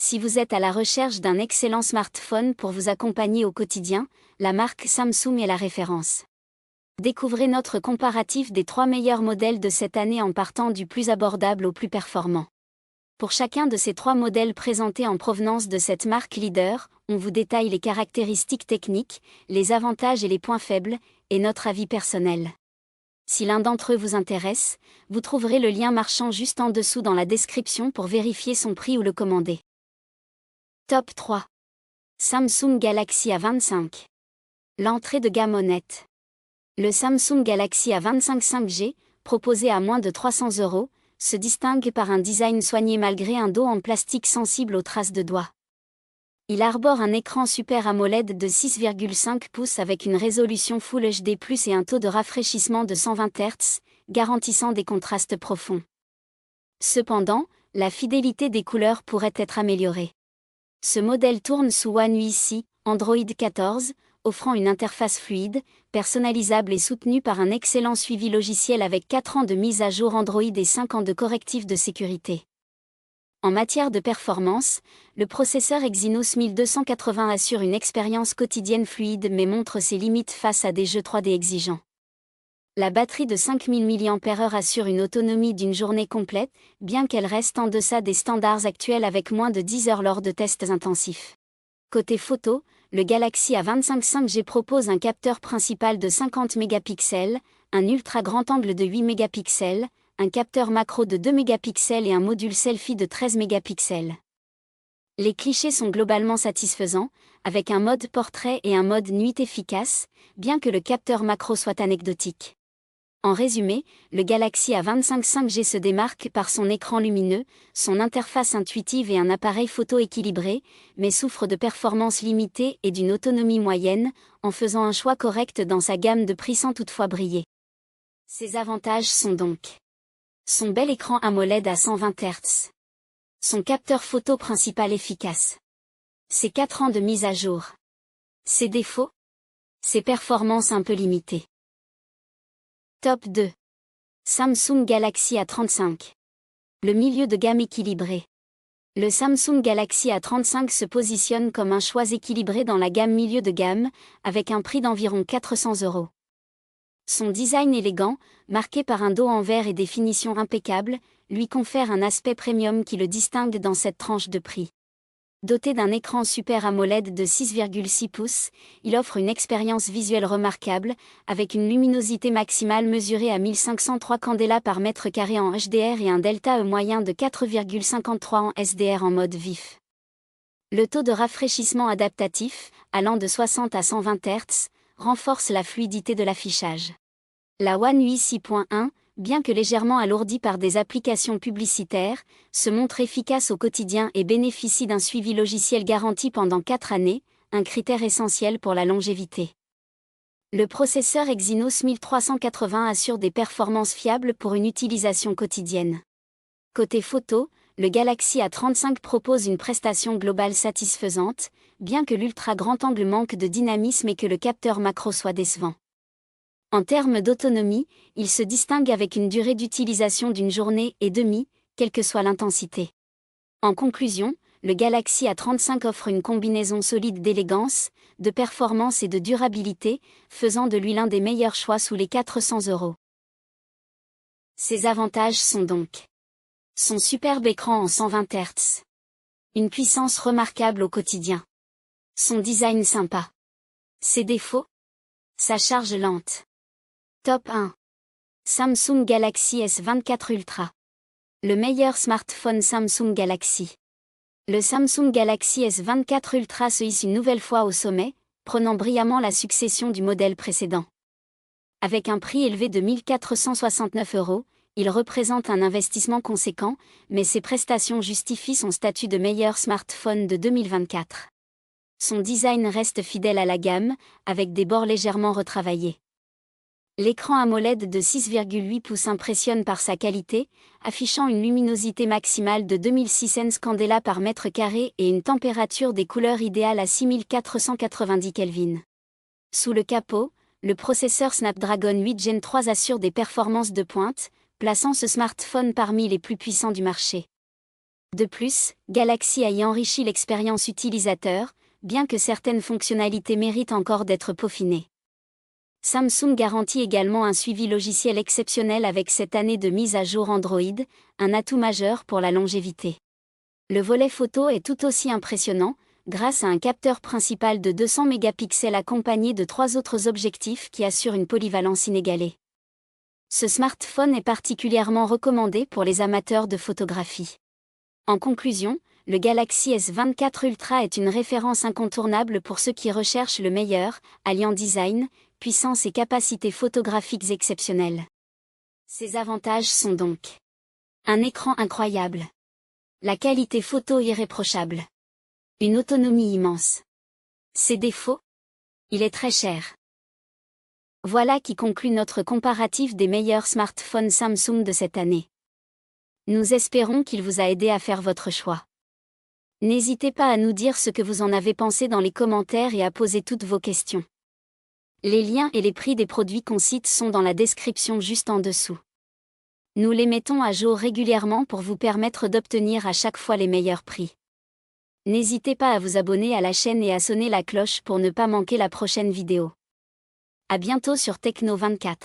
Si vous êtes à la recherche d'un excellent smartphone pour vous accompagner au quotidien, la marque Samsung est la référence. Découvrez notre comparatif des 3 meilleurs modèles de cette année en partant du plus abordable au plus performant. Pour chacun de ces 3 modèles présentés en provenance de cette marque leader, on vous détaille les caractéristiques techniques, les avantages et les points faibles, et notre avis personnel. Si l'un d'entre eux vous intéresse, vous trouverez le lien marchand juste en dessous dans la description pour vérifier son prix ou le commander. Top 3. Samsung Galaxy A25. L'entrée de gamme honnête. Le Samsung Galaxy A25 5G, proposé à moins de 300 €, se distingue par un design soigné malgré un dos en plastique sensible aux traces de doigts. Il arbore un écran Super AMOLED de 6,5 pouces avec une résolution Full HD+, et un taux de rafraîchissement de 120 Hz, garantissant des contrastes profonds. Cependant, la fidélité des couleurs pourrait être améliorée. Ce modèle tourne sous One UI, Android 14, offrant une interface fluide, personnalisable et soutenue par un excellent suivi logiciel avec 4 ans de mise à jour Android et 5 ans de correctifs de sécurité. En matière de performance, le processeur Exynos 1280 assure une expérience quotidienne fluide mais montre ses limites face à des jeux 3D exigeants. La batterie de 5000 mAh assure une autonomie d'une journée complète, bien qu'elle reste en deçà des standards actuels avec moins de 10 heures lors de tests intensifs. Côté photo, le Galaxy A25 5G propose un capteur principal de 50 mégapixels, un ultra grand angle de 8 mégapixels, un capteur macro de 2 mégapixels et un module selfie de 13 mégapixels. Les clichés sont globalement satisfaisants, avec un mode portrait et un mode nuit efficace, bien que le capteur macro soit anecdotique. En résumé, le Galaxy A25 5G se démarque par son écran lumineux, son interface intuitive et un appareil photo équilibré, mais souffre de performances limitées et d'une autonomie moyenne, en faisant un choix correct dans sa gamme de prix sans toutefois briller. Ses avantages sont donc son bel écran AMOLED à 120 Hz, son capteur photo principal efficace, ses 4 ans de mise à jour, ses défauts, ses performances un peu limitées. Top 2. Samsung Galaxy A35. Le milieu de gamme équilibré. Le Samsung Galaxy A35 se positionne comme un choix équilibré dans la gamme milieu de gamme, avec un prix d'environ 400 €. Son design élégant, marqué par un dos en verre et des finitions impeccables, lui confère un aspect premium qui le distingue dans cette tranche de prix. Doté d'un écran Super AMOLED de 6,6 pouces, il offre une expérience visuelle remarquable, avec une luminosité maximale mesurée à 1503 candela par mètre carré en HDR et un delta E moyen de 4,53 en SDR en mode vif. Le taux de rafraîchissement adaptatif, allant de 60 à 120 Hz, renforce la fluidité de l'affichage. La One UI 6.1, bien que légèrement alourdie par des applications publicitaires, se montre efficace au quotidien et bénéficie d'un suivi logiciel garanti pendant 4 années, un critère essentiel pour la longévité. Le processeur Exynos 1380 assure des performances fiables pour une utilisation quotidienne. Côté photo, le Galaxy A35 propose une prestation globale satisfaisante, bien que l'ultra grand angle manque de dynamisme et que le capteur macro soit décevant. En termes d'autonomie, il se distingue avec une durée d'utilisation d'une journée et demie, quelle que soit l'intensité. En conclusion, le Galaxy A35 offre une combinaison solide d'élégance, de performance et de durabilité, faisant de lui l'un des meilleurs choix sous les 400 €. Ses avantages sont donc son superbe écran en 120 Hz, une puissance remarquable au quotidien, son design sympa, ses défauts, sa charge lente. Top 1. Samsung Galaxy S24 Ultra. Le meilleur smartphone Samsung Galaxy. Le Samsung Galaxy S24 Ultra se hisse une nouvelle fois au sommet, prenant brillamment la succession du modèle précédent. Avec un prix élevé de 1469 €, il représente un investissement conséquent, mais ses prestations justifient son statut de meilleur smartphone de 2024. Son design reste fidèle à la gamme, avec des bords légèrement retravaillés. L'écran AMOLED de 6,8 pouces impressionne par sa qualité, affichant une luminosité maximale de 2600 candela par mètre carré et une température des couleurs idéale à 6490 Kelvin. Sous le capot, le processeur Snapdragon 8 Gen 3 assure des performances de pointe, plaçant ce smartphone parmi les plus puissants du marché. De plus, Galaxy a y enrichi l'expérience utilisateur, bien que certaines fonctionnalités méritent encore d'être peaufinées. Samsung garantit également un suivi logiciel exceptionnel avec cette année de mise à jour Android, un atout majeur pour la longévité. Le volet photo est tout aussi impressionnant, grâce à un capteur principal de 200 mégapixels accompagné de 3 autres objectifs qui assurent une polyvalence inégalée. Ce smartphone est particulièrement recommandé pour les amateurs de photographie. En conclusion, le Galaxy S24 Ultra est une référence incontournable pour ceux qui recherchent le meilleur, alliant design, puissance et capacités photographiques exceptionnelles. Ses avantages sont donc un écran incroyable, la qualité photo irréprochable, une autonomie immense. Ses défauts? Il est très cher. Voilà qui conclut notre comparatif des meilleurs smartphones Samsung de cette année. Nous espérons qu'il vous a aidé à faire votre choix. N'hésitez pas à nous dire ce que vous en avez pensé dans les commentaires et à poser toutes vos questions. Les liens et les prix des produits qu'on cite sont dans la description juste en dessous. Nous les mettons à jour régulièrement pour vous permettre d'obtenir à chaque fois les meilleurs prix. N'hésitez pas à vous abonner à la chaîne et à sonner la cloche pour ne pas manquer la prochaine vidéo. À bientôt sur Techno24.